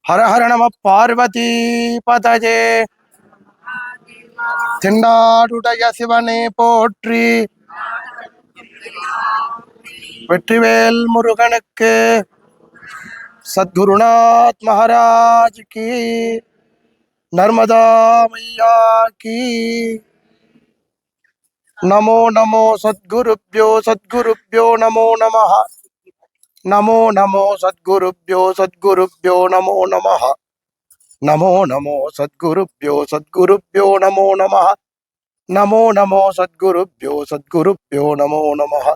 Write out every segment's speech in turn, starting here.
ஹர ஹர நம பார்வதி பதஜே. தென்னாடுடைய சிவனே போற்றி. வெற்றிவேல் முருகனுக்கு. சத்குருநாத் மகாராஜ் கி. நர்மதா மையா கி. நமோ நமோ சத்குருப்யோ சத்குருப்யோ நமோ நமஹ. நமோ நமோ சத்குருப்யோ நமோ நமஹ. நமோ நமோ சத்குருப்யோ நமோ நமஹ. நமோ நமோ சத்குருப்யோ நமோ நமஹ.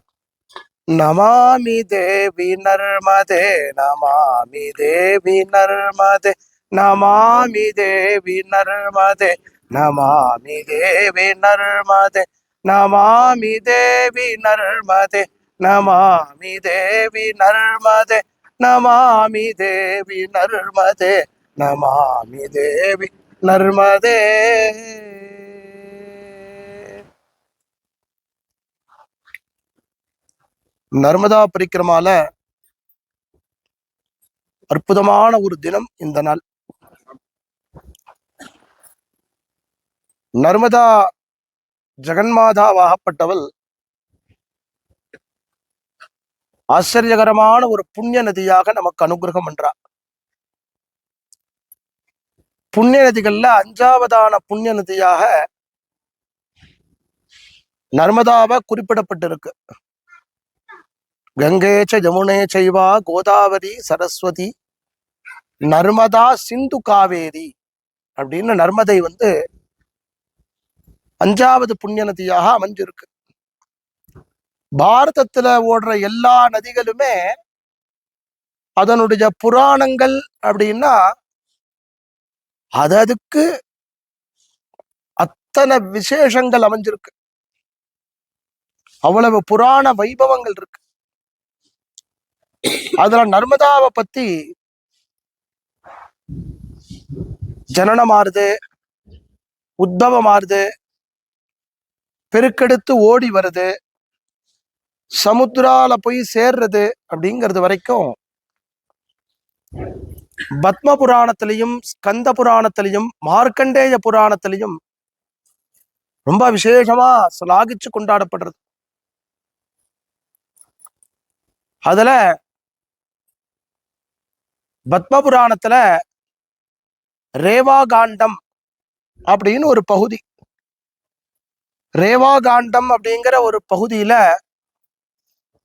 நமாமி தேவி நர்மதே நமாமி தேவி நர்மதே நமாமி தேவி நர்மதே நமாமி தேவி நர்மதே நமாமி தேவி நர்மதே நமாமி தேவி நர்மதே நமாமி தேவி நர்மதே நமாமி தேவி நர்மதே. நர்மதா பரிக்கிரமால அற்புதமான ஒரு தினம் இந்த நாள். நர்மதா ஜெகன்மாதாவாகப்பட்டவள் ஆச்சரியகரமான ஒரு புண்ணிய நதியாக நமக்கு அனுகிரகம் பண்றார். புண்ணிய நதிகள்ல 5வதான புண்ணிய நதியாக நர்மதாவை குறிப்பிடப்பட்டிருக்கு. கங்கேச்ச யமுனே சைவா கோதாவரி சரஸ்வதி நர்மதா சிந்து காவேரி அப்படின்னு நர்மதை 5வது புண்ணிய நதியாக அமைஞ்சிருக்கு. பாரதத்துல ஓடுற எல்லா நதிகளுமே அதனுடைய புராணங்கள் அப்படின்னா அதுக்கு அத்தனை விசேஷங்கள் அமைஞ்சிருக்கு. அவ்வளவு புராண வைபவங்கள் இருக்கு. அதுல நர்மதாவை பத்தி ஜனனமாறுது, உத்பவமாறுது, பெருக்கெடுத்து ஓடி வருது, சமுத்திரால போய் சேர்றது அப்படிங்கிறது வரைக்கும் பத்ம புராணத்திலையும் ஸ்கந்த புராணத்திலையும் மார்க்கண்டேய புராணத்திலையும் ரொம்ப விசேஷமா சிலாகிச்சு கொண்டாடப்படுறது. அதுல பத்ம புராணத்துல ரேவாகாண்டம் அப்படின்னு ஒரு பகுதி. ரேவாகாண்டம் அப்படிங்கிற ஒரு பகுதியில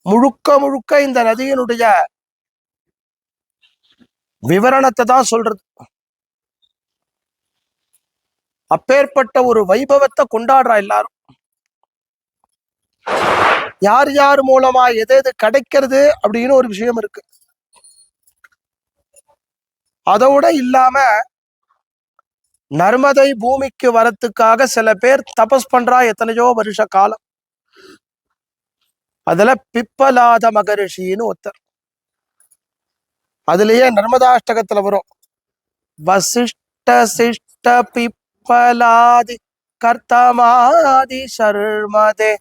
முழுக்க முழுக்க இந்த நதியினுடைய விவரணத்தை தான் சொல்றது. அப்பேற்பட்ட ஒரு வைபவத்தை கொண்டாடுறா எல்லாரும். யார் யார் மூலமா எது எது கிடைக்கிறது அப்படின்னு ஒரு விஷயம் இருக்கு. அதோட இல்லாம நர்மதை பூமிக்கு வரத்துக்காக சில பேர் தபஸ் பண்றா எத்தனையோ வருஷ காலம். அதுல பிப்பலாத மகரிஷின்னு ஒருத்தர். அதுலயே நர்மதாஷ்டகத்துல வரும், வசிஷ்ட சிஷ்ட பிப்பலாதி கர்த்தமாதி சர்மதே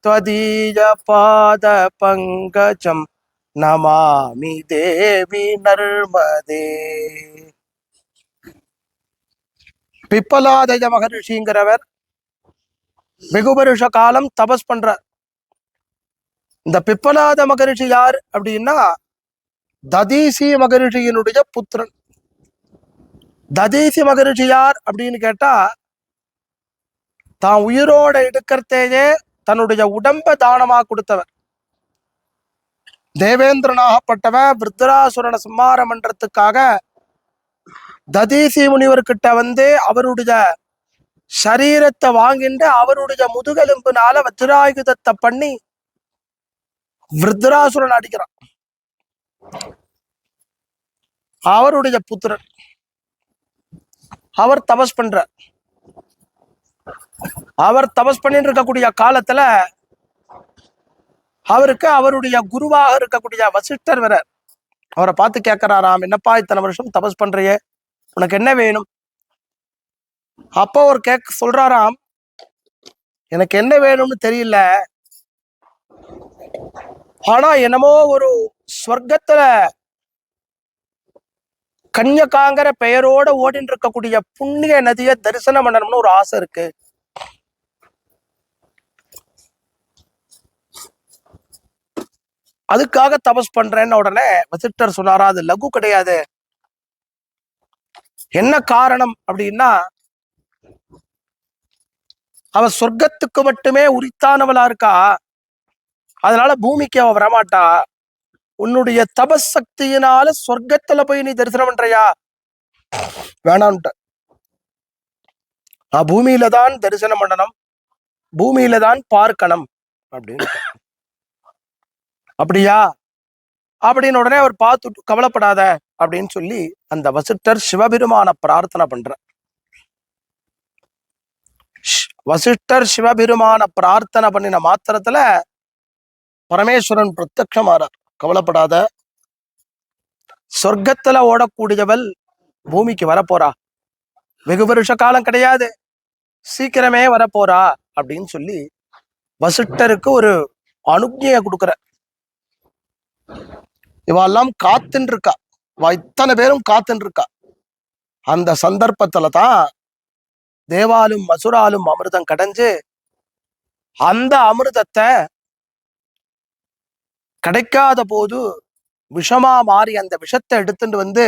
त्वदीय पाद पंकजम नमामि देवी नर्मदे. பிப்பலாதய மகரிஷிங்கிறவர் வெகு வருஷ காலம் தபஸ் பண்றார். இந்த பிப்பலாத மகரிஷி யார் அப்படின்னா ததீசி மகரிஷியினுடைய புத்திரன். ததீசி மகரிஷி யார் அப்படின்னு கேட்டா தான் உயிரோட எடுக்கிறதேயே தன்னுடைய உடம்ப தானமா கொடுத்தவர். தேவேந்திரனாகப்பட்டவன் விருத்தராசுரனை சம்மாரம் பண்றதுக்காக ததீசி முனிவர்கிட்ட அவருடைய சரீரத்தை வாங்கிட்டு அவருடைய முதுகெலும்புனால வஜ்ராயுதத்தை பண்ணி விருத்தராசுரன் அடிக்கிறான். அவருடைய புத்திரன். அவர் தபஸ் பண்றார். அவர் தபஸ் பண்ணிட்டு இருக்கக்கூடிய காலத்துல அவருக்கு அவருடைய குருவாக இருக்கக்கூடிய வசிஷ்டர் வர அவரை பார்த்து கேட்கிறாராம், என்னப்பா இத்தனை வருஷம் தபஸ் பண்றியே, உனக்கு என்ன வேணும்? அப்போ அவர் சொல்றாராம், எனக்கு என்ன வேணும்னு தெரியல, ஆனா என்னமோ ஒரு ஸ்வர்க்கத்துல கன்யகாங்கிற பெயரோட ஓடின்னு இருக்கக்கூடிய புண்ணிய நதியை தரிசனம் பண்ணணும்னு ஒரு ஆசை இருக்கு. அதுக்காக தபஸ் பண்றேன்னு உடனே வசிஷ்டர் சொன்னாரா, அது லகு கிடையாது. என்ன காரணம் அப்படின்னா, அவ சொர்க்கத்துக்கு மட்டுமே உரித்தானவளா இருக்கா, அதனால பூமிக்கு அவ வரமாட்டா. உன்னுடைய தபஸ் சக்தியினால சொர்க்கத்துல போய் நீ தரிசனம் பண்றியா, வேணான்ட்ட. நான் பூமியில தான் தரிசனம் பண்ணணும், பூமியில தான் பார்க்கணும் அப்படின்னு. அப்படியா அப்படின்னு உடனே அவர் பார்த்துட்டு, கவலைப்படாத அப்படின்னு சொல்லி அந்த வசிஷ்டர் சிவபெருமான பிரார்த்தனை பண்ற. வசிஷ்டர் சிவபெருமான பிரார்த்தனை பண்ணின மாத்திரத்துல பரமேஸ்வரன் பிரத்யக்ஷமாறார். கவலைப்படாத, சொர்க்கத்துல ஓடக்கூடியவள் பூமிக்கு வரப்போறா, வெகு வருஷ காலம் கிடையாது, சீக்கிரமே வரப்போறா அப்படின்னு சொல்லி வசிஷ்டருக்கு ஒரு அனுஜைய கொடுக்குற. இவெல்லாம் காத்துன்னு இருக்கா, இத்தனை பேரும் காத்துன்னு இருக்கா. அந்த சந்தர்ப்பத்துல தான் தேவாலும் மசுராலும் அமிர்தம் கடைஞ்சு அந்த அமிர்தத்தை கிடைக்காத போது விஷமா மாறி அந்த விஷத்தை எடுத்துட்டு வந்து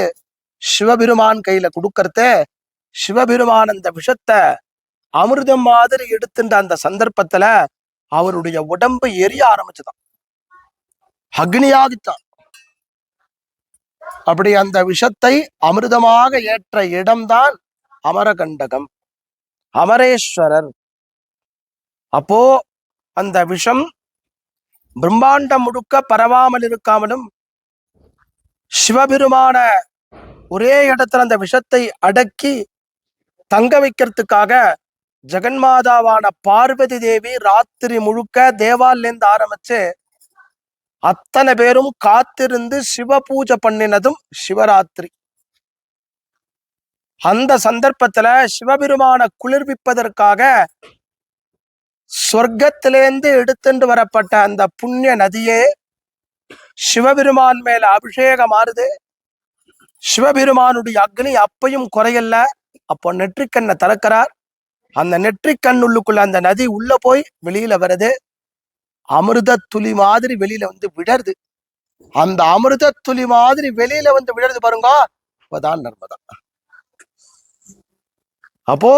சிவபெருமான் கையில கொடுக்கறத, சிவபெருமான் அந்த விஷத்தை அமிர்தம் மாதிரி எடுத்துட்ட அந்த சந்தர்ப்பத்துல அவருடைய உடம்பு எரிய ஆரம்பிச்சுதான், அக்னியாகித்தான். அப்படி அந்த விஷத்தை அமிர்தமாக ஏற்ற இடம்தான் அமரகண்டகம், அமரேஸ்வரர். அப்போ அந்த விஷம் பிரம்மாண்டம் முழுக்க பரவாமல் இருக்காமலும் சிவபெருமான ஒரே இடத்துல அந்த விஷத்தை அடக்கி தங்க வைக்கிறதுக்காக ஜெகன்மாதாவான பார்வதி தேவி ராத்திரி முழுக்க தேவாலேருந்து ஆரம்பிச்சு அத்தனை பேரும் காத்திருந்து சிவ பூஜை பண்ணினதும் சிவராத்திரி. அந்த சந்தர்ப்பத்துல சிவபெருமான குளிர்விப்பதற்காக சொர்க்கத்திலேந்து எடுத்துட்டு வரப்பட்ட அந்த புண்ணிய நதியே சிவபெருமான் மேல அபிஷேகம் ஆறுது. சிவபெருமானுடைய அக்னி அப்பையும் குறையல. அப்போ நெற்றிக்கண்ணை திறக்கிறார். அந்த நெற்றிக்கண்ணுள்ளுக்குள்ள அந்த நதி உள்ள போய் வெளியில வருது. அமிர்த துளி மாதிரி வெளியில வந்து விடருது. அந்த அமிர்த துளி மாதிரி வெளியில வந்து விடருது பாருங்க, அப்பதான் நர்மதா. அப்போ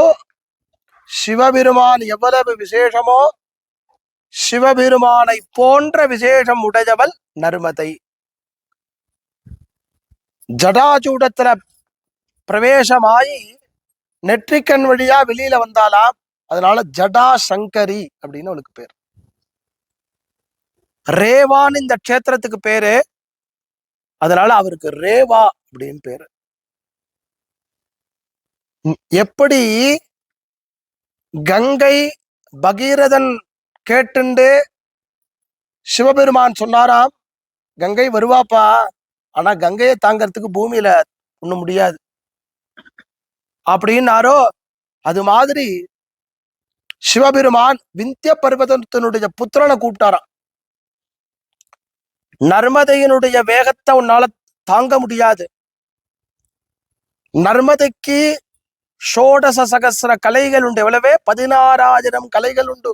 சிவபெருமான் எவ்வளவு விசேஷமோ, சிவபெருமானை போன்ற விசேஷம் உடையவள் நர்மதை. ஜடாஜூடத்துல பிரவேசமாயி நெற்றிக்கண் வழியா வெளியில வந்தாலாம். அதனால ஜடா சங்கரி அப்படின்னு அவளுக்கு பேர். ரேவான்னு இந்த க்ஷேத்திரத்துக்கு பேரு, அதனால அவருக்கு ரேவா அப்படின்னு பேரு. எப்படி கங்கை பகீரதன் கேட்டுண்டு சிவபெருமான் சொன்னாராம், கங்கை வருவாப்பா, ஆனா கங்கையை தாங்கிறதுக்கு பூமியில ஒண்ணும் முடியாது அப்படின்னாரோ, அது மாதிரி சிவபெருமான் விந்திய பர்வதத்தினுடைய புத்திரனை கூப்பிட்டாராம். நர்மதையினுடைய வேகத்தை உன்னால தாங்க முடியாது, நர்மதைக்கு ஷோடச சகசிர கலைகள் உண்டு. எவ்வளவே? 16,000 கலைகள் உண்டு.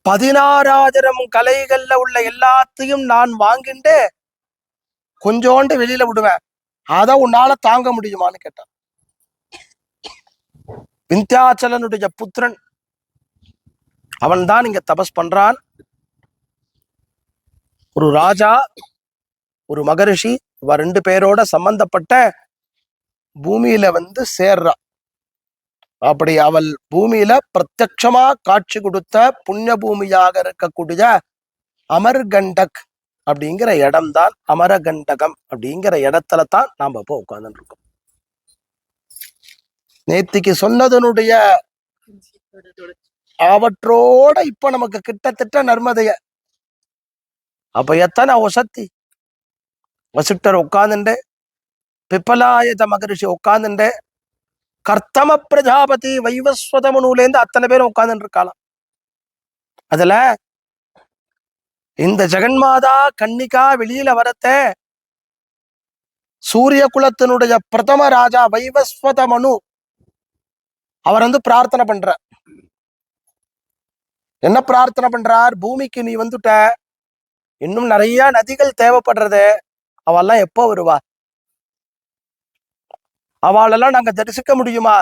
16,000 கலைகள்ல உள்ள எல்லாத்தையும் நான் வாங்கிட்டு கொஞ்சோண்டு வெளியில விடுவேன், அத உன்னால தாங்க முடியுமான்னு கேட்டான். விந்தியாச்சலனுடைய புத்திரன் அவன் தான் இங்க தபஸ் பண்றான். ஒரு ராஜா, ஒரு மகரிஷி, இவ 2 பேரோட சம்பந்தப்பட்ட பூமியில வந்து சேர்றா. அப்படி அவள் பூமியில பிரத்யட்சமா காட்சி கொடுத்த புண்ணிய பூமியாக இருக்கக்கூடிய அமர்கண்டக் அப்படிங்கிற இடம்தான் அமரகண்டகம். அப்படிங்கிற இடத்துல தான் நாம இப்போ உட்கார்ந்து இருக்கோம். நேத்திக்கு சொன்னதனுடைய அவற்றோட இப்ப நமக்கு கிட்டத்தட்ட நர்மதைய. அப்ப எத்தனை வசத்தி! வசிஷ்டர் உட்கார்ந்துண்டு, பிப்பலாயத மகரிஷி உட்கார்ந்துண்டு, கர்த்தம பிரஜாபதி வைவஸ்வத முனுலேருந்து அத்தனை பேரும் உட்கார்ந்துட்டு இருக்கலாம். அதுல இந்த ஜெகன்மாதா கன்னிகா வெளியில வரத்த சூரிய குலத்தினுடைய பிரதம ராஜா வைவஸ்வத மனு அவர் பிரார்த்தனை பண்ற. என்ன பிரார்த்தனை பண்றார்? பூமிக்கு நீ வந்துட்ட, இன்னும் நிறைய நதிகள் தேவைப்படுறது, அவெல்லாம் எப்போ வருவா? அவளெல்லாம் நாங்க தரிசிக்க முடியுமா?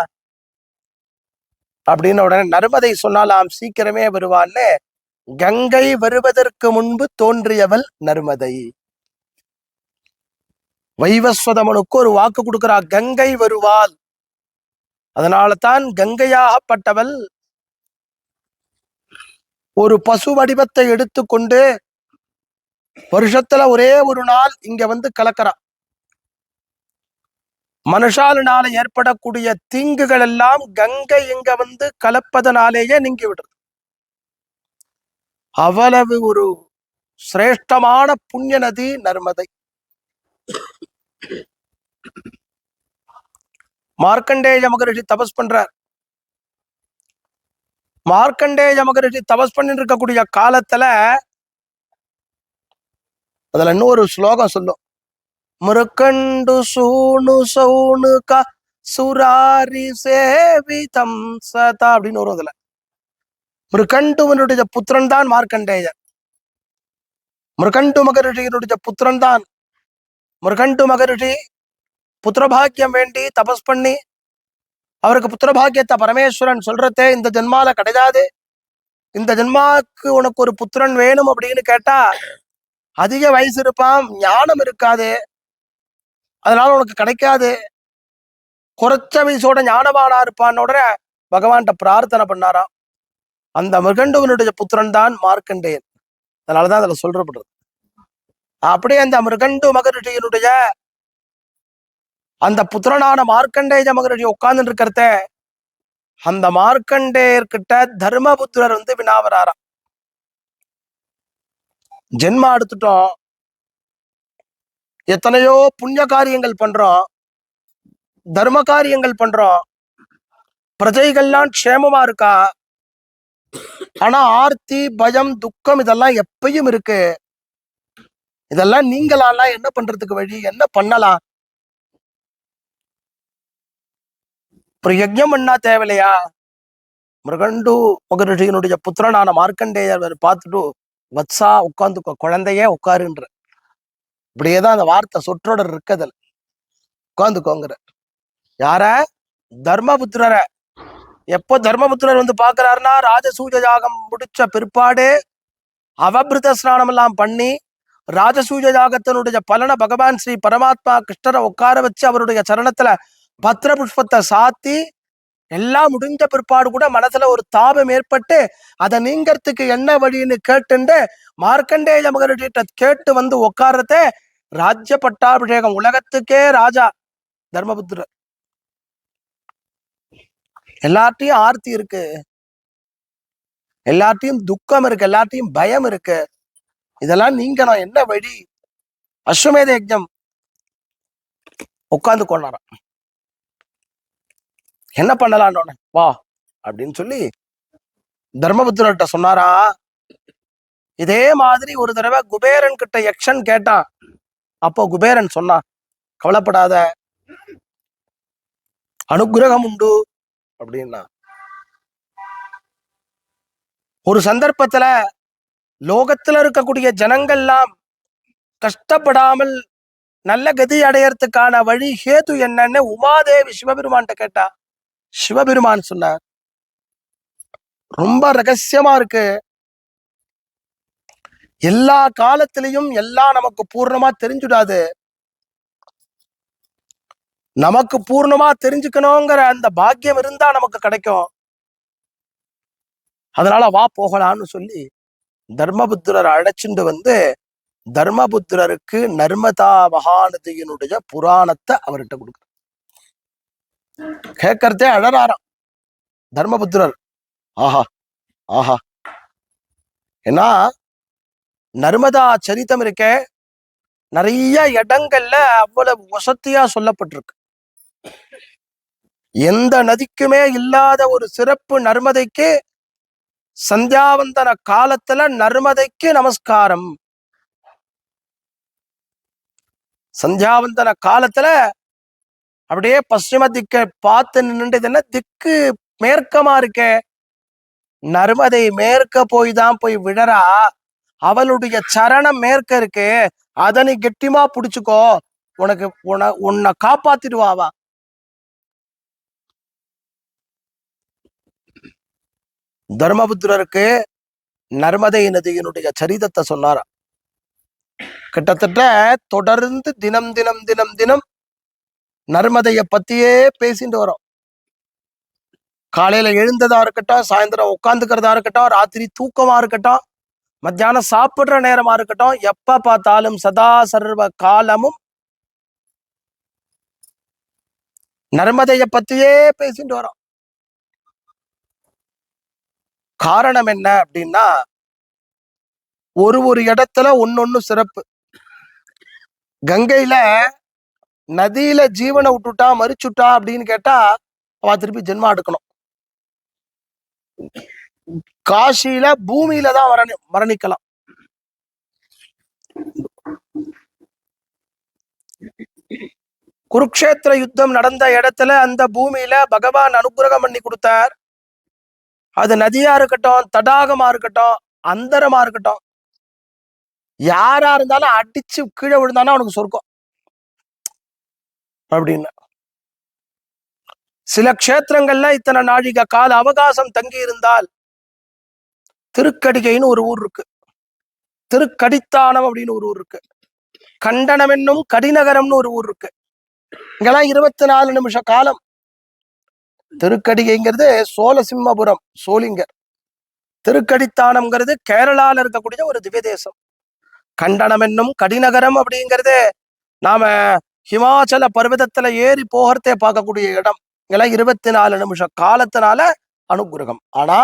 அப்படின்னு உடனே நர்மதை சொன்னாலாம், சீக்கிரமே வருவான்னு. கங்கை வருவதற்கு முன்பு தோன்றியவள் நர்மதை. வைவஸ்வதமனுக்கு ஒரு வாக்கு கொடுக்கிறா, கங்கை வருவாள். அதனால தான் கங்கையாகப்பட்டவள் ஒரு பசு வடிவத்தை எடுத்துக்கொண்டு வருஷத்துல ஒரே ஒரு நாள் இங்க கலக்கிறா. மனுஷாலினால ஏற்படக்கூடிய தீங்குகள் எல்லாம் கங்கை இங்க கலப்பதனாலேயே நீங்கி விடுறது. அவ்வளவு ஒரு சிரேஷ்டமான புண்ணிய நதி நர்மதை. மார்க்கண்டேய மகரிஷி தபஸ் பண்றார். மார்க்கண்டேய மகரிஷி தபஸ் பண்ணி இருக்கக்கூடிய காலத்துல அதுல இன்னொரு ஸ்லோகம் சொல்லும், முருக்கண்டு சூணு சௌனு க சுராரி சேவிதம் சதா அப்படின்னு வரும். அதுல மிருகண்டுவனுடைய புத்திரன் தான் மார்க்கண்டேயர். மிருகண்டு மகரிஷியினுடைய புத்திரன் தான். மிருகண்டு மகரிஷி புத்திரபாக்கியம் வேண்டி தபஸ் பண்ணி அவருக்கு புத்திரபாக்கியத்தை பரமேஸ்வரன் சொல்றதே இந்த ஜென்மால கிடையாது. இந்த ஜென்மாவுக்கு உனக்கு ஒரு புத்திரன் வேணும் அப்படின்னு கேட்டா அதிக வயசு இருப்பான், ஞானம் இருக்காது, அதனால உனக்கு கிடைக்காது. குறைச்ச வயசோட ஞானவானா இருப்பான்னு உடனே பகவான்கிட்ட பிரார்த்தனை பண்ணாராம். அந்த மிருகண்டுவனுடைய புத்திரன் தான் மார்க்கண்டேயன். அதனாலதான் அதுல சொல்றப்படுறது. அப்படியே அந்த மிருகண்டு மகரிஷியினுடைய அந்த புத்திரனான மார்க்கண்டேய மகரிஷி உட்கார்ந்து இருக்கிறத அந்த மார்க்கண்டேயர்கிட்ட தர்மபுத்திரர் வினாவராராம். ஜென்மா எடுத்துட்டோம், எத்தனையோ புண்ணிய காரியங்கள் பண்றோம், தர்ம காரியங்கள் பண்றோம், பிரஜைகள்லாம் க்ஷேமமா இருக்கா, ஆனா ஆர்த்தி பயம் துக்கம் இதெல்லாம் எப்பயும் இருக்கு. இதெல்லாம் நீங்களாலாம் என்ன பண்றதுக்கு வழி, என்ன பண்ணலாம்? ஒரு யஜ்ஞம் பண்ணா தேவையில்லையா? மிருகண்டு மகரிஷியினுடைய புத்திரனான மார்க்கண்டேயர் பார்த்துட்டு, வத்சா உட்காந்துக்கோ, குழந்தையே உட்காருன்ற. இப்படியேதான் அந்த வார்த்தை சொற்றொடர் இருக்கதில். உட்காந்துக்கோங்கிற யார? தர்மபுத்திரரை. எப்போ தர்மபுத்திரர் பாக்குறாருன்னா ராஜசூஜ யாகம் முடிச்ச பிற்பாடு அவபிருத ஸ்நானம் எல்லாம் பண்ணி ராஜசூஜ யாகத்தினுடைய பலனை பகவான் ஸ்ரீ பரமாத்மா கிருஷ்ணரை உட்கார வச்சு அவருடைய சரணத்துல பத்திர புஷ்பத்தை சாத்தி எல்லாம் முடிஞ்ச பிற்பாடு கூட மனசுல ஒரு தாபம் ஏற்பட்டு அதை நீங்கிறதுக்கு என்ன வழின்னு கேட்டுண்டு மார்க்கண்டேய மகரிட்ட கேட்டு உட்கார்றதே ராஜ்ய பட்டாபிஷேகம். உலகத்துக்கே ராஜா தர்மபுத்திரர். எல்லாத்தையும் ஆர்த்தி இருக்கு, எல்லாத்தையும் துக்கம் இருக்கு, எல்லாத்தையும் பயம் இருக்கு. இதெல்லாம் நீங்கணும், என்ன வழி? அஸ்வமேத யஜ்ஞம் உட்கார்ந்து கொண்டாராம். என்ன பண்ணலான்னு வா அப்படின்னு சொல்லி தர்மபுத்திரர்கிட்ட சொன்னாரா. இதே மாதிரி ஒரு தடவை குபேரன் கிட்ட யக்ஷன் கேட்டான். அப்போ குபேரன் சொன்னா, கவலைப்படாத, அனுகிரகம் உண்டு அப்படின்னா. ஒரு சந்தர்ப்பத்துல லோகத்துல இருக்கக்கூடிய ஜனங்கள்லாம் கஷ்டப்படாமல் நல்ல கதி அடையறதுக்கான வழி ஹேது என்னன்னு உமாதேவி சிவபெருமான்கிட்ட கேட்டா. சிவபெருமான் சொன்னார், ரொம்ப ரகசியமா இருக்கு, எல்லா காலத்திலையும் எல்லாம் நமக்கு பூர்ணமா தெரிஞ்சுடாது, நமக்கு பூர்ணமா தெரிஞ்சுக்கணுங்கிற அந்த பாக்கியம் இருந்தா நமக்கு கிடைக்கும், அதனால வா போகலான்னு சொல்லி தர்மபுத்திரர் அழைச்சிட்டு தர்மபுத்திரருக்கு நர்மதா மகாநதியினுடைய புராணத்தை அவர்கிட்ட கொடுக்க கேட்கறதே அழறாராம் தர்மபுத்திரர். ஆஹா ஆஹா, ஏன்னா நர்மதா சரித்தம் இருக்க நிறைய இடங்கள்ல அவ்வளவு வசதியா சொல்லப்பட்டிருக்கு. எந்த நதிக்குமே இல்லாத ஒரு சிறப்பு நர்மதைக்கு. சந்தியாவந்தன காலத்துல நர்மதைக்கு நமஸ்காரம். சந்தியாவந்தன காலத்துல அப்படியே பশ্চিம திக்க பார்த்து நின்றுது. என்ன திக்கு மேற்கமா இருக்கே, நர்மதை மேற்க போய் தான் போய் விழறா. அவளுடைய சரணம் மேற்க இருக்கு, அதை நீ கெட்டிமா புடிச்சுக்கோ, உனக்கு உன்னை காப்பாத்திடுவாவா. தர்மபுத்திரருக்கு நர்மதை நதியினுடைய சரிதத்தை சொன்னாரா. கிட்டத்தட்ட தொடர்ந்து தினம் தினம் தினம் தினம் நர்மதைய பத்தியே பேசிட்டு வரோம். காலையில எழுந்ததா இருக்கட்டும், சாயந்தரம் உட்காந்துக்கிறதா இருக்கட்டும், ராத்திரி தூக்கமா இருக்கட்டும், மத்தியானம் சாப்பிடுற நேரமா இருக்கட்டும், எப்ப பார்த்தாலும் சதா சர்வ காலமும் நர்மதைய பத்தியே பேசிட்டு வரோம். காரணம் என்ன அப்படின்னா, ஒரு இடத்துல ஒன்னொன்னு சிறப்பு. கங்கையில நதியில ஜீவனை விட்டுட்டா மறிச்சுட்டா அப்படின்னு கேட்டா அவ திருப்பி ஜென்மா எடுக்கணும். காசியில பூமியில தான் மரணிக்கலாம். குருக்ஷேத்திர யுத்தம் நடந்த இடத்துல அந்த பூமியில பகவான் அனுகிரகம் பண்ணி கொடுத்தார். அது நதியா இருக்கட்டும், தடாகமா இருக்கட்டும், அந்தரமா இருக்கட்டும், யாரா இருந்தாலும் அடிச்சு கீழே விழுந்தானா அவனுக்கு சொர்க்கம் அப்படின்னு. சில க்ஷேத்திரங்கள்ல இத்தனை நாழிகை கால அவகாசம் தங்கி இருந்தால், திருக்கடிகைன்னு ஒரு ஊர் இருக்கு, திருக்கடித்தானம் அப்படின்னு ஒரு ஊர் இருக்கு, கண்டனம் என்னும் கடிநகரம்னு ஒரு ஊர் இருக்கு. இங்கெல்லாம் 24 நிமிஷ காலம். திருக்கடிகைங்கிறது சோழசிம்மபுரம், சோளிங்கர். திருக்கடித்தானம்ங்கிறது கேரளால இருக்கக்கூடிய ஒரு திவ்ய தேசம். கண்டனம் என்னும் கடிநகரம் அப்படிங்கிறது நாம ஹிமாச்சல பர்வதத்துல ஏறி போகிறதே பார்க்கக்கூடிய இடம். இங்கெல்லாம் 24 நிமிஷ காலத்தினால அனுகிரகம். ஆனா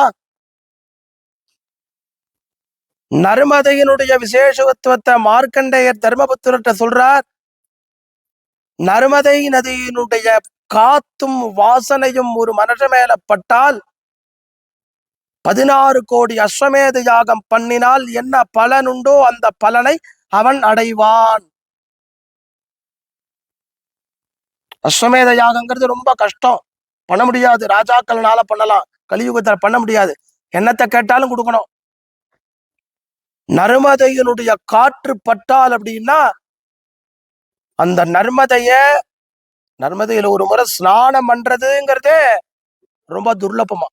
நர்மதையினுடைய விசேஷத்துவத்தை மார்க்கண்டேயர் தர்மபுத்திரர்கிட்ட சொல்றார். நர்மதை நதியினுடைய காத்தும் வாசனையும் ஒரு மனுஷ மேல பட்டால் 16 கோடி அஸ்வமேத யாகம் பண்ணினால் என்ன பலனுண்டோ அந்த பலனை அவன் அடைவான். அஸ்வமேத யாகங்கிறது ரொம்ப கஷ்டம், பண்ண முடியாது. ராஜாக்கள்னால பண்ணலாம், கலியுகத்துல பண்ண முடியாது. என்னத்தை கேட்டாலும் கொடுக்கணும். நர்மதையினுடைய காற்று பட்டால் அப்படின்னா அந்த நர்மதையில ஒரு முறை ஸ்நானம் பண்றதுங்கிறதே ரொம்ப துர்லபமா.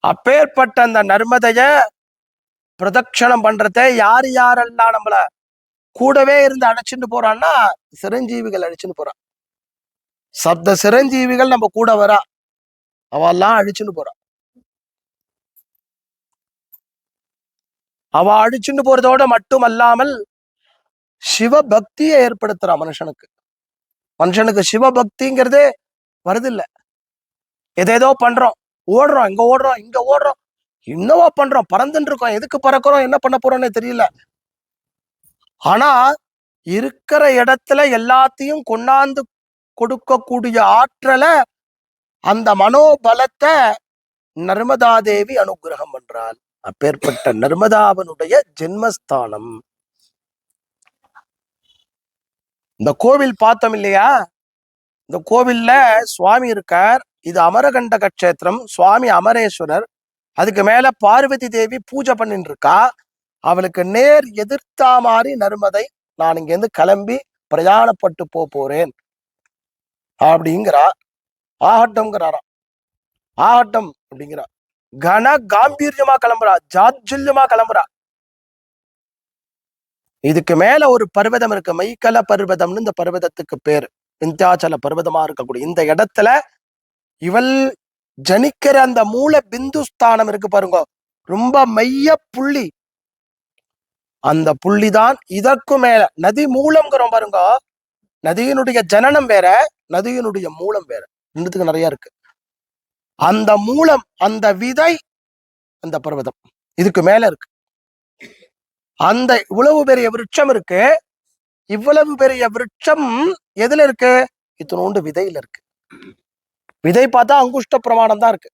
அப்பேற்பட்ட அந்த நர்மதைய பிரதட்சணம் பண்றத யாரெல்லாம் நம்மள கூடவே இருந்து அழைச்சிட்டு போறான்னா சிரஞ்சீவிகள் அழிச்சுன்னு போறான். சப்த சிரஞ்சீவிகள் நம்ம கூட வரா, அவெல்லாம் அழிச்சுன்னு போறான். அவ அழிச்சுட்டு போறதோட மட்டும் அல்லாமல் சிவபக்தியை ஏற்படுத்துறான் மனுஷனுக்கு. மனுஷனுக்கு சிவபக்திங்கிறதே வருது இல்ல. எதேதோ பண்றோம், ஓடுறோம், இங்க ஓடுறோம், இங்க ஓடுறோம், என்னவோ பண்றோம், பறந்துட்டு இருக்கோம், எதுக்கு பறக்கிறோம், என்ன பண்ண போறோம்னு தெரியல. ஆனா இருக்கிற இடத்துல எல்லாத்தையும் கொண்டாந்து கொடுக்கக்கூடிய ஆற்றலை, அந்த மனோபலத்தை நர்மதாதேவி அனுகிரகம் பண்றாள். அப்பேற்பட்ட நர்மதாவனுடைய ஜென்மஸ்தானம் இந்த கோவில் பார்த்தோம் இல்லையா. இந்த கோவில்ல சுவாமி இருக்கார். இது அமரகண்டக கஷேத்திரம். சுவாமி அமரேஸ்வரர். அதுக்கு மேல பார்வதி தேவி பூஜை பண்ணிட்டு இருக்கா. அவளுக்கு நேர் எதிர்த்தா மாதிரி நர்மதை, நான் இங்க இருந்து கிளம்பி பிரயாணப்பட்டு போறேன் அப்படிங்கிறா. ஆகட்டம்ங்கிறாராம். ஆகட்டம் அப்படிங்கிறா. கன காம்பீரியமா கிளம்புறா, ஜாஜ்ஜல்யமா கிளம்புறா. இதுக்கு மேல ஒரு பர்வதம் இருக்கு, மைக்கல பர்வதம்னு இந்த பர்வதத்துக்கு பேர். விந்தியாச்சல பர்வதமா இருக்கக்கூடிய இந்த இடத்துல இவள் ஜனிக்கிற அந்த மூல பிந்து ஸ்தானம் இருக்கு பாருங்க, ரொம்ப மைய புள்ளி. அந்த புள்ளிதான் இதற்கு மேல நதி மூலம்ங்கிறோம் பாருங்க. நதியினுடைய ஜனனம் வேற, நதியினுடைய மூலம் வேற, ரெண்டுத்துக்கு நிறைய இருக்கு. அந்த மூலம், அந்த விதை அந்த பர்வதம் இதுக்கு மேல இருக்கு. அந்த இவ்வளவு பெரிய விருட்சம் இருக்கு. இவ்வளவு பெரிய விருட்சம் எதுல இருக்கு? இத்தனோண்டு விதையில இருக்கு. விதை பார்த்தா அங்குஷ்ட பிரமாணம் தான் இருக்கு.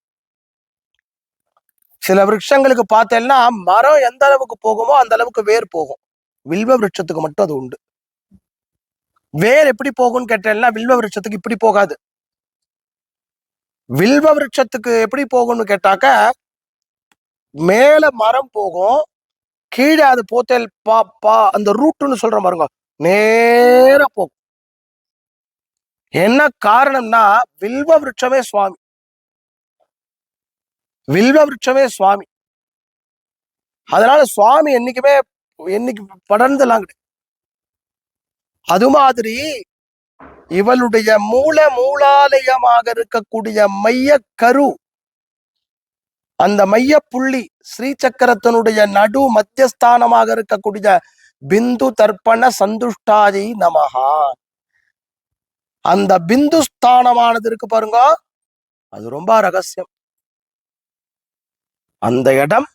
சில விருட்சங்களுக்கு பார்த்தேன்னா மரம் எந்த அளவுக்கு போகுமோ அந்த அளவுக்கு வேர் போகும். வில்வ விருட்சத்துக்கு மட்டும் அது உண்டு. வேர் எப்படி போகும்னு கேட்டேன்னா வில்வ விருட்சத்துக்கு இப்படி போகாது. வில்வ விருட்சத்துக்கு எப்படி போகும்னு கேட்டாக்க மேல மரம் போகும், கீழே அது போத்தல் அந்த ரூட்டுன்னு சொல்ற பாருங்க, நேர போகும். என்ன காரணம்னா வில்வ விருட்சமே சுவாமி, வில்வ விருட்சமே சுவாமி. அதனால சுவாமி என்னைக்கு படர்ந்தெல்லாம் கிடையாது. அது மாதிரி இவளுடைய மூலாலயமாக இருக்கக்கூடிய மைய கரு, அந்த மைய புள்ளி ஸ்ரீ சக்கரத்தினுடைய நடு மத்தியஸ்தானமாக இருக்கக்கூடிய பிந்து தர்ப்பண சந்துஷ்டாயை நமஹா, அந்த பிந்து ஸ்தானமானது இருக்கு பாருங்க, அது ரொம்ப ரகசியம். அந்த இடம்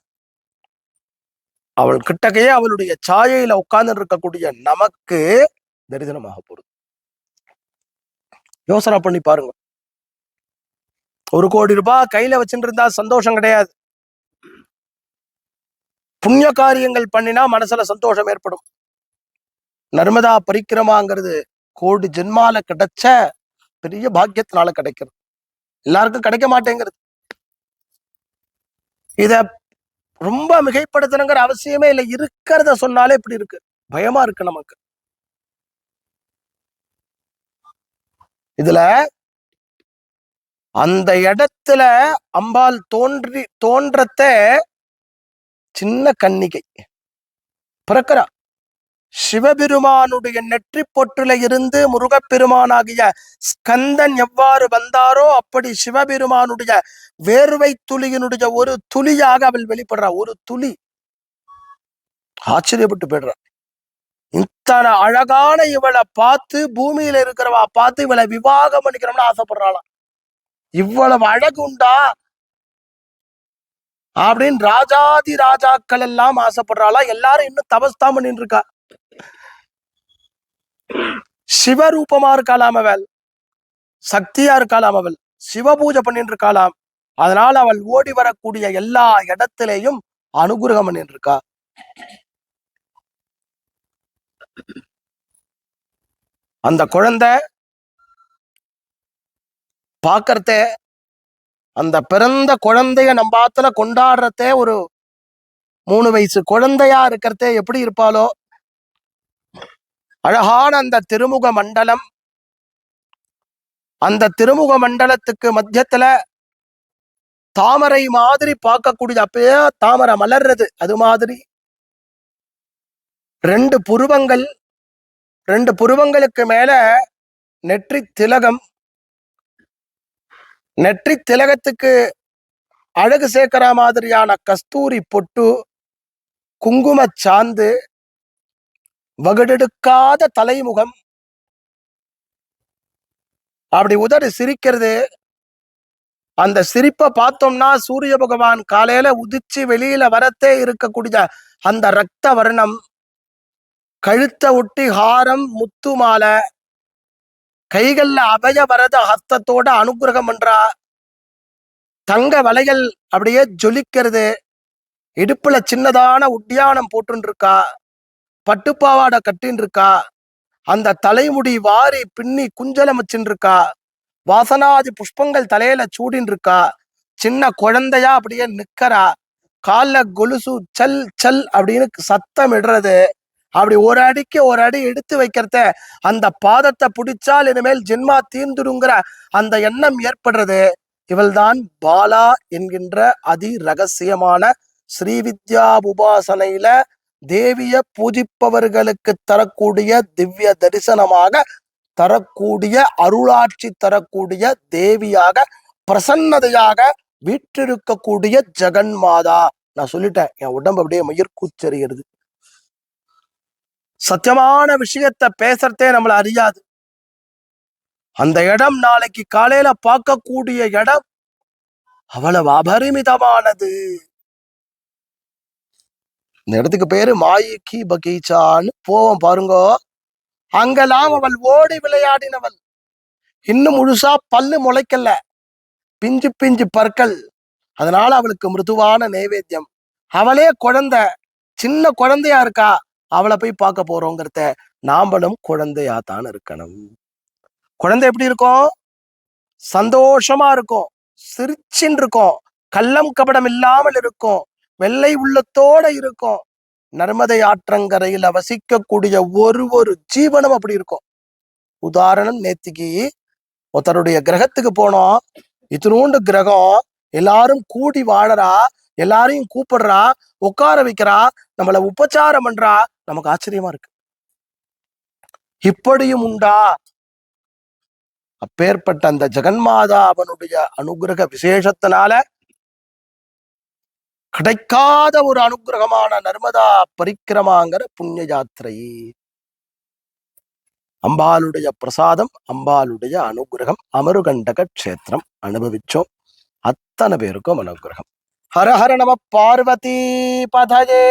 அவள் கிட்டக்கையே அவளுடைய சாயையில உட்கார்ந்து இருக்கக்கூடிய நமக்கு தரிசனமாக போறது. யோசனை பண்ணி பாருங்க. 1 கோடி ரூபாய் கையில வச்சுட்டு இருந்தா சந்தோஷம் கிடையாது. புண்ணிய காரியங்கள் பண்ணினா மனசுல சந்தோஷம் ஏற்படும். நர்மதா பரிக்கிரமாங்கிறது கோடி ஜென்மால கிடைச்ச பெரிய பாக்கியத்தினால கிடைக்கிறது, எல்லாருக்கும் கிடைக்க மாட்டேங்கிறது. இத ரொம்ப மிகைப்படுத்தணுங்கிற அவசியமே இல்லை. இருக்கிறத சொன்னாலே இப்படி இருக்கு, பயமா இருக்கு நமக்கு. இதுல அந்த இடத்துல அம்பாள் தோன்றத்த சின்ன கன்னிகை பிறக்கிறா. சிவபெருமானுடைய நெற்றி பொற்றில இருந்து முருகப்பெருமானாகிய ஸ்கந்தன் எவ்வாறு வந்தாரோ அப்படி சிவபெருமானுடைய வேர்வை துளியினுடைய ஒரு துளியாக அவள் வெளிப்படுறா. ஒரு துளி. ஆச்சரியப்பட்டு போயிடுறா. இத்தனை அழகான இவளை பார்த்து பூமியில இருக்கிறவா பார்த்து இவளை விவாகம் பண்ணிக்கிறோம்னு ஆசைப்படுறாளாம். இவ்வளவு அழகு உண்டா அப்படின்னு ராஜாதி ராஜாக்கள் எல்லாம் ஆசைப்படுறாளா. எல்லாரும் இன்னும் தபஸ்தான் பண்ணிட்டு இருக்கா. சிவரூபமா இருக்காளாம் அவள், சக்தியா இருக்காளாம் அவள், சிவபூஜை பண்ணிட்டு இருக்காளாம். அதனால அவள் ஓடி வரக்கூடிய எல்லா இடத்திலேயும் அனுகிரகம் பண்ணிட்டு இருக்கா. அந்த குழந்தை பாக்கறத, அந்த பிறந்த குழந்தைய நம்ம ஆத்துல கொண்டாடுறதே, ஒரு 3 வயசு குழந்தையா இருக்கிறதே எப்படி இருப்பாளோ அழகான அந்த திருமுக மண்டலம். அந்த திருமுக மண்டலத்துக்கு மத்தியத்துல தாமரை மாதிரி பார்க்கக்கூடிய, அப்பயே தாமரை மலர்றது அது மாதிரி 2 புருவங்கள், 2 புருவங்களுக்கு மேல நெற்றி திலகம். நெற்றி திலகத்துக்கு அழகு சேர்க்கிற மாதிரியான கஸ்தூரி பொட்டு, குங்கும சாந்து, வகுடெடுக்காத தலைமுகம், அப்படி உதடு சிரிக்கிறது. அந்த சிரிப்பை பார்த்தோம்னா சூரிய பகவான் காலையில உதிச்சு வெளியில வரத்தே இருக்கக்கூடிய அந்த ரத்த வர்ணம், கழுத்தை ஒட்டி ஹாரம், முத்து மாலை, கைகள்ல அபய வரத ஹஸ்தத்தோட அனுகிரகம் பண்றா. தங்க வளைகள் அப்படியே ஜொலிக்கிறது. இடுப்புல சின்னதான உட்டியானம் போட்டு இருக்கா. பட்டுப்பாவாடை கட்டின்னு இருக்கா. அந்த தலைமுடி வாரி பின்னி குஞ்சலம் வச்சுட்டு இருக்கா. வாசனாதி புஷ்பங்கள் தலையில சூடின்னு இருக்கா. சின்ன குழந்தையா அப்படியே நிக்கிறா. கால்ல கொலுசு சல் சல் அப்படின்னு சத்தம் இடுறது. அப்படி ஒரு அடிக்கு ஒரு அடி எடுத்து வைக்கிறத, அந்த பாதத்தை பிடிச்சால் இனிமேல் ஜென்மா தீர்ந்துடுங்கிற அந்த எண்ணம் ஏற்படுறது. இவள்தான் பாலா என்கின்ற அதி ரகசியமான ஸ்ரீவித்யா உபாசனையில தேவிய பூஜிப்பவர்களுக்கு தரக்கூடிய திவ்ய தரிசனமாக தரக்கூடிய, அருளாட்சி தரக்கூடிய தேவியாக, பிரசன்னதையாக வீற்றிருக்கக்கூடிய ஜெகன்மாதா. நான் சொல்லிட்டேன், என் உடம்பு அப்படியே மயிர் கூச்சறிகிறது. சத்தியமான விஷயத்த பேசுறதே நம்மள அறியாது. அந்த இடம் நாளைக்கு காலையில பார்க்கக்கூடிய இடம் அவ்வளவு அபரிமிதமானது. இந்த இடத்துக்கு பேரு மாயிக்கி பகீச்சான்னு போவோம் பாருங்க. அங்கெல்லாம் அவள் ஓடி விளையாடினவள். இன்னும் முழுசா பல்லு முளைக்கல, பிஞ்சு பிஞ்சு பற்கள். அதனால அவளுக்கு மிருதுவான நைவேத்தியம். அவளே குழந்தை, சின்ன குழந்தையா இருக்கா. அவளை போய் பார்க்க போறோங்கிறத நாமளும் குழந்தையா தான் இருக்கணும். குழந்தை எப்படி இருக்கும்? சந்தோஷமா இருக்கும், சிரிச்சின்னு இருக்கும், கள்ளம் கபடம் இல்லாமல் இருக்கும், வெள்ளை உள்ளத்தோட இருக்கும். நர்மதை ஆற்றங்கரையில வசிக்கக்கூடிய ஒரு ஜீவனம் அப்படி இருக்கும். உதாரணம், நேத்திக்கு ஒருத்தருடைய கிரகத்துக்கு போனோம். இத்தினூண்டு கிரகம், எல்லாரும் கூடி வாழறா, எல்லாரையும் கூப்பிடுறா, உட்கார வைக்கிறா, நம்மள உபச்சாரம் பண்றா. நமக்கு ஆச்சரியமா இருக்கு. இப்படியும் உண்டா? அப்பேற்பட்ட அந்த ஜெகன்மாதா அவனுடைய அனுகிரக விசேஷத்தினால கிடைக்காத ஒரு அனுகிரகமான நர்மதா பரிக்கிரமாங்கிற புண்ணிய யாத்திரை. அம்பாளுடைய பிரசாதம், அம்பாளுடைய அனுகிரகம், அமருகண்டக கஷேத்திரம் அனுபவிச்சோம். அத்தனை பேருக்கும் அனுகிரகம். ஹரஹர நம பார்வதி பதஜே.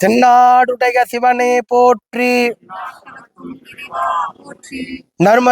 தென்னாடுடைய சிவனே போற்றி. நர்ம